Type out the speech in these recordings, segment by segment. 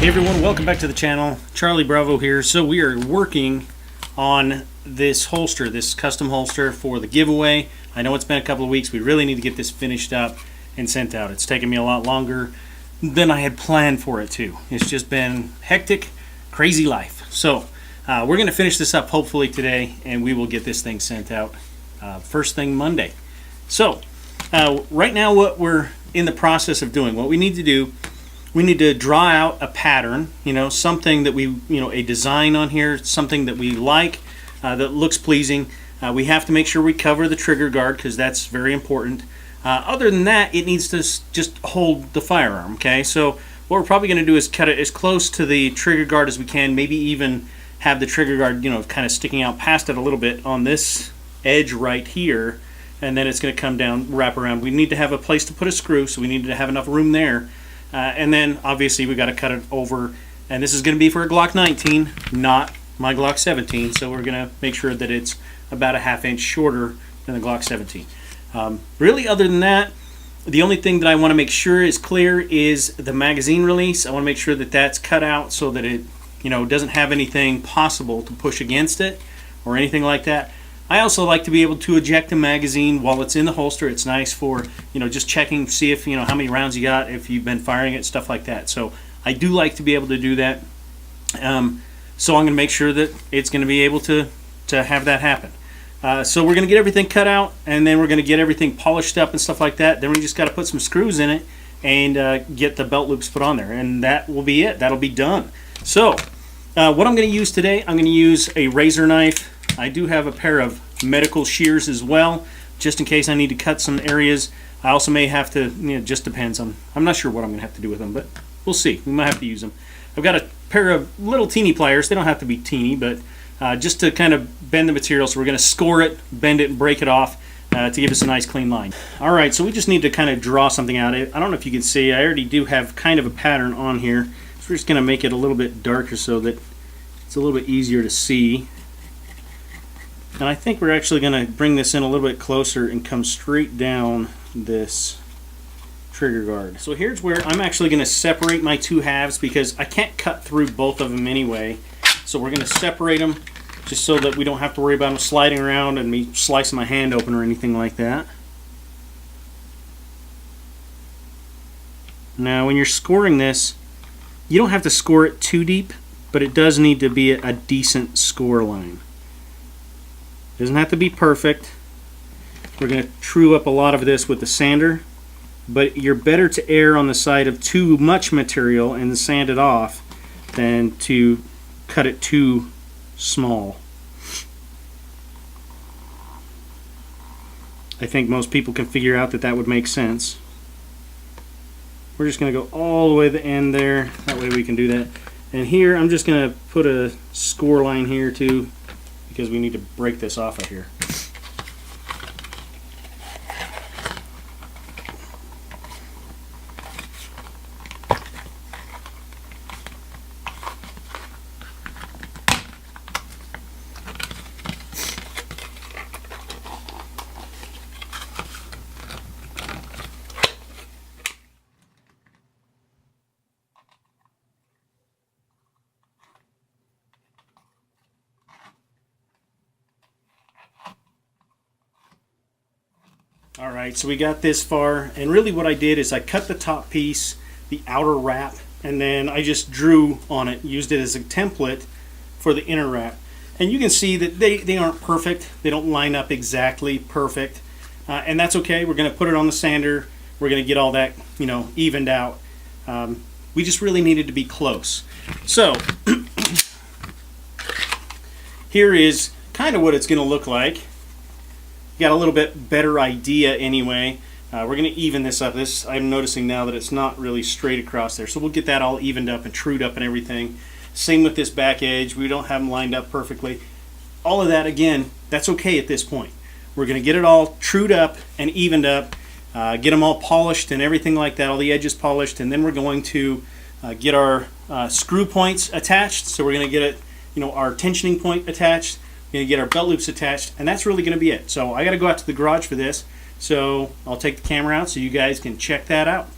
Hey everyone, welcome back to the channel. Charlie Bravo here. So we are working on this holster, this custom holster for the giveaway. I know it's been a couple of weeks. We really need to get this finished up and sent out. It's taken me a lot longer than I had planned for it to. It's just been hectic, crazy life. So we're going to finish this up hopefully today, and we will get this thing sent out first thing Monday. So right now what we're in the process of doing, what we need to do, we need to draw out a pattern, something that we, a design on here, something that we like, that looks pleasing. We have to make sure we cover the trigger guard because that's very important. Other than that, it needs to just hold the firearm, okay? So what we're probably going to do is cut it as close to the trigger guard as we can, maybe even have the trigger guard, kind of sticking out past it a little bit on this edge right here, and then it's going to come down, wrap around. We need to have a place to put a screw, so we need to have enough room there. And then obviously we got to cut it over, and this is going to be for a Glock 19, not my Glock 17, so we're going to make sure that it's about a ½ inch shorter than the Glock 17. Really, other than that, the only thing that I want to make sure is clear is the magazine release. I want to make sure that that's cut out so that it doesn't have anything possible to push against it or anything like that. I also like to be able to eject a magazine while it's in the holster. It's nice for, just checking, see if, how many rounds you got, if you've been firing it, stuff like that. So I do like to be able to do that. So I'm going to make sure that it's going to be able to have that happen. So we're going to get everything cut out, and then we're going to get everything polished up and stuff like that. Then we just got to put some screws in it and get the belt loops put on there. And that will be it. That'll be done. So what I'm going to use today, I'm going to use a razor knife. I do have a pair of medical shears as well, just in case I need to cut some areas. I also may have to, it just depends on, I'm not sure what I'm going to have to do with them, but we'll see. We might have to use them. I've got a pair of little teeny pliers. They don't have to be teeny, but just to kind of bend the material. So we're going to score it, bend it, and break it off to give us a nice clean line. All right, so we just need to kind of draw something out. I don't know if you can see, I already do have kind of a pattern on here. So we're just going to make it a little bit darker so that it's a little bit easier to see. And I think we're actually going to bring this in a little bit closer and come straight down this trigger guard. So here's where I'm actually going to separate my two halves because I can't cut through both of them anyway. So we're going to separate them just so that we don't have to worry about them sliding around and me slicing my hand open or anything like that. Now when you're scoring this, you don't have to score it too deep, but it does need to be a decent score line. Doesn't have to be perfect. We're going to true up a lot of this with the sander, but you're better to err on the side of too much material and sand it off than to cut it too small. I think most people can figure out that that would make sense. We're just going to go all the way to the end there. That way we can do that. And here I'm just going to put a score line here too, because we need to break this off of here. Alright, so we got this far, and really what I did is I cut the top piece, the outer wrap, and then I just drew on it, used it as a template for the inner wrap. And you can see that they aren't perfect, they don't line up exactly perfect, and that's okay. We're going to put it on the sander, we're going to get all that evened out. We just really needed to be close. So here is kind of what it's going to look like. Got a little bit better idea anyway. We're going to even this up. I'm noticing now that it's not really straight across there, so we'll get that all evened up and trued up and everything. Same with this back edge. We don't have them lined up perfectly. All of that, again, that's okay at this point. We're going to get it all trued up and evened up, get them all polished and everything like that, all the edges polished, and then we're going to get our screw points attached. So we're going to get it, our tensioning point attached. We're going to get our belt loops attached, and that's really going to be it. So I got to go out to the garage for this, so I'll take the camera out so you guys can check that out.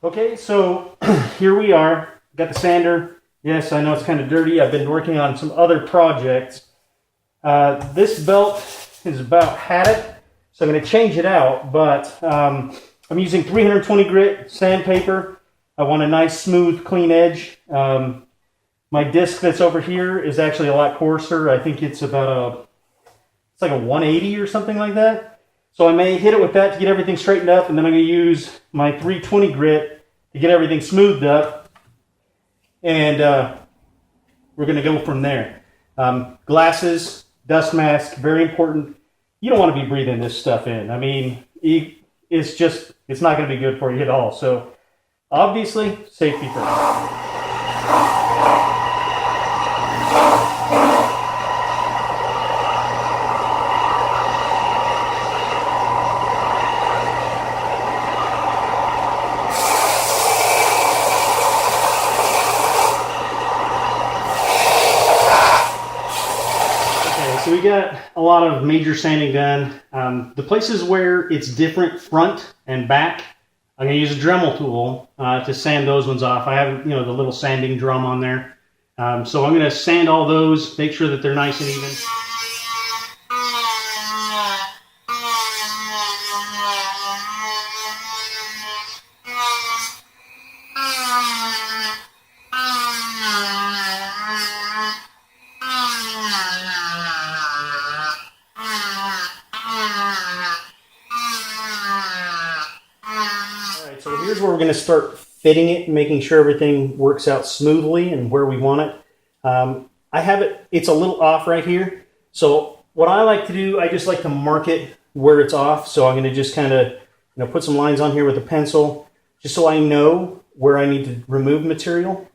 Okay, so here we are. Got the sander. Yes, I know it's kind of dirty. I've been working on some other projects. This belt is about had it, so I'm going to change it out, but I'm using 320 grit sandpaper. I want a nice, smooth, clean edge. My disc that's over here is actually a lot coarser. I think it's about it's like a 180 or something like that. So I may hit it with that to get everything straightened up, and then I'm going to use my 320 grit to get everything smoothed up. And we're going to go from there. Glasses, dust mask, very important. You don't want to be breathing this stuff in. I mean, it's not going to be good for you at all. So obviously, safety first. So we got a lot of major sanding done. The places where it's different front and back, I'm going to use a Dremel tool to sand those ones off. I have, the little sanding drum on there. So I'm going to sand all those, make sure that they're nice and even. So here's where we're going to start fitting it and making sure everything works out smoothly and where we want it. I have it's a little off right here. So what I like to do, I just like to mark it where it's off. So I'm going to just kind of put some lines on here with a pencil just so I know where I need to remove material.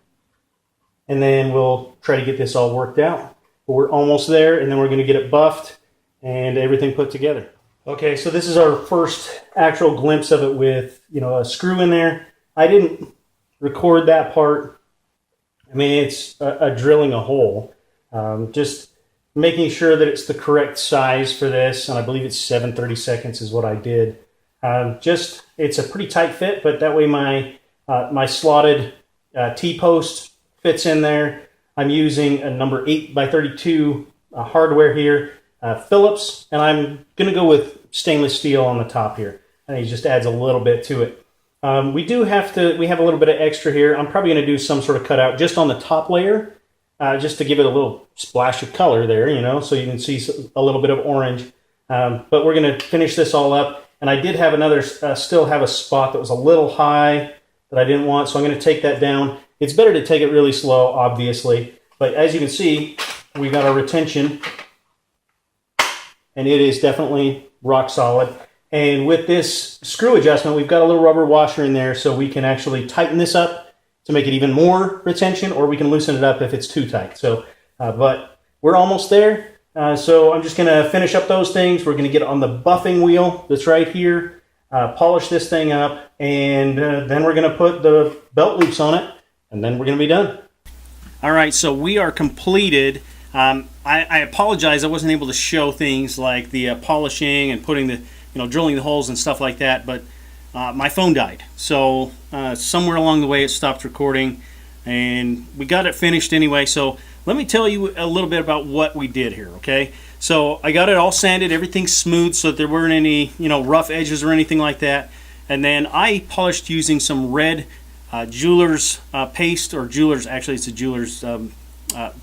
And then we'll try to get this all worked out. But we're almost there, and then we're going to get it buffed and everything put together. Okay, so this is our first actual glimpse of it with, a screw in there. I didn't record that part. I mean, it's a drilling a hole. Just making sure that it's the correct size for this, and I believe it's 7/32 is what I did. It's a pretty tight fit, but that way my slotted T-post fits in there. I'm using a number 8x32 hardware here. Phillips, and I'm going to go with stainless steel on the top here. I think it just adds a little bit to it. We have a little bit of extra here. I'm probably going to do some sort of cutout just on the top layer, just to give it a little splash of color there, so you can see a little bit of orange. But we're going to finish this all up. And I did have still have a spot that was a little high that I didn't want, so I'm going to take that down. It's better to take it really slow, obviously. But as you can see, we got our retention, and it is definitely rock solid. And with this screw adjustment, we've got a little rubber washer in there so we can actually tighten this up to make it even more retention, or we can loosen it up if it's too tight. So, but we're almost there. So I'm just going to finish up those things. We're going to get on the buffing wheel that's right here, polish this thing up, and then we're going to put the belt loops on it, and then we're going to be done. All right, so we are completed. I apologize, I wasn't able to show things like the polishing and putting the, drilling the holes and stuff like that, but my phone died. So somewhere along the way it stopped recording, and we got it finished anyway. So let me tell you a little bit about what we did here, okay? So I got it all sanded, everything smooth so that there weren't any, rough edges or anything like that. And then I polished using some red jeweler's paste, or jeweler's, actually it's a jeweler's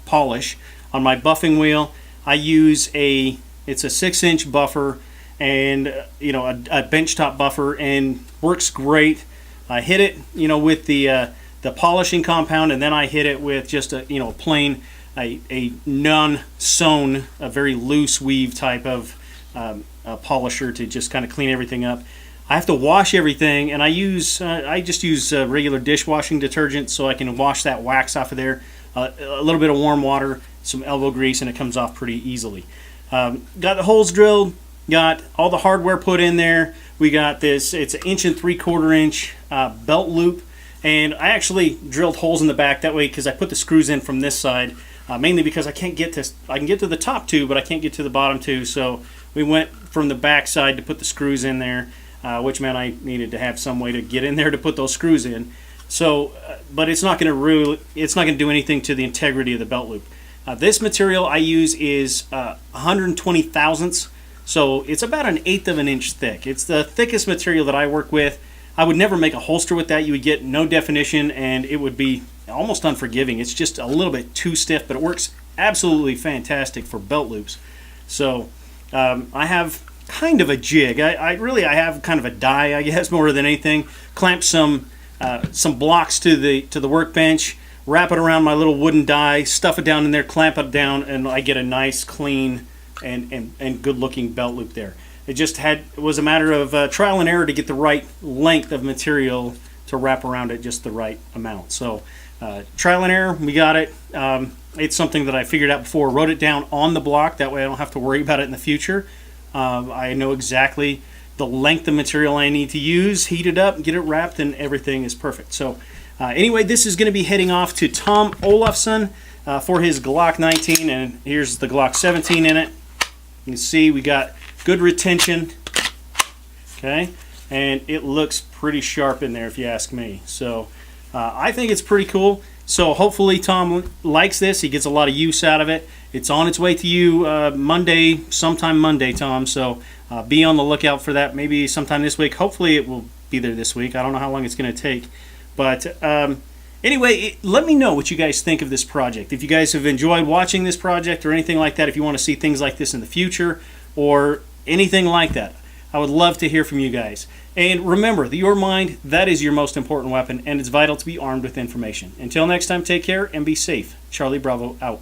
polish. On my buffing wheel, I use it's a 6-inch buffer, and a benchtop buffer, and works great. I hit it, with the polishing compound, and then I hit it with just a plain a non-sewn, a very loose weave type of polisher to just kind of clean everything up. I have to wash everything, and I just use regular dishwashing detergent so I can wash that wax off of there. A little bit of warm water, some elbow grease, and it comes off pretty easily. Got the holes drilled, got all the hardware put in there. We got this, it's an 1 3/4 inch belt loop, and I actually drilled holes in the back that way because I put the screws in from this side, mainly because I can get to the top two, but I can't get to the bottom two. So we went from the back side to put the screws in there, which meant I needed to have some way to get in there to put those screws in. So, but it's not going to do anything to the integrity of the belt loop. This material I use is 120 thousandths, so it's about 1/8 of an inch thick. It's the thickest material that I work with. I would never make a holster with that. You would get no definition, and it would be almost unforgiving. It's just a little bit too stiff, but it works absolutely fantastic for belt loops. So I have kind of a jig. I have kind of a die, I guess, more than anything. Clamp some blocks to the workbench, wrap it around my little wooden die, stuff it down in there, clamp it down, and I get a nice, clean, and good-looking belt loop there. It was a matter of trial and error to get the right length of material to wrap around it just the right amount. So trial and error, we got it. It's something that I figured out before, wrote it down on the block. That way I don't have to worry about it in the future. I know exactly the length of material I need to use, heat it up, get it wrapped, and everything is perfect. So anyway, this is going to be heading off to Tom Olafson for his Glock 19, and here's the Glock 17 in it. You can see we got good retention, okay, and it looks pretty sharp in there if you ask me. So I think it's pretty cool. So hopefully Tom likes this. He gets a lot of use out of it. It's on its way to you sometime Monday, Tom. So be on the lookout for that. Maybe sometime this week. Hopefully it will be there this week. I don't know how long it's going to take. But anyway, let me know what you guys think of this project. If you guys have enjoyed watching this project or anything like that, if you want to see things like this in the future or anything like that, I would love to hear from you guys. And remember, your mind, that is your most important weapon, and it's vital to be armed with information. Until next time, take care and be safe. Charlie Bravo out.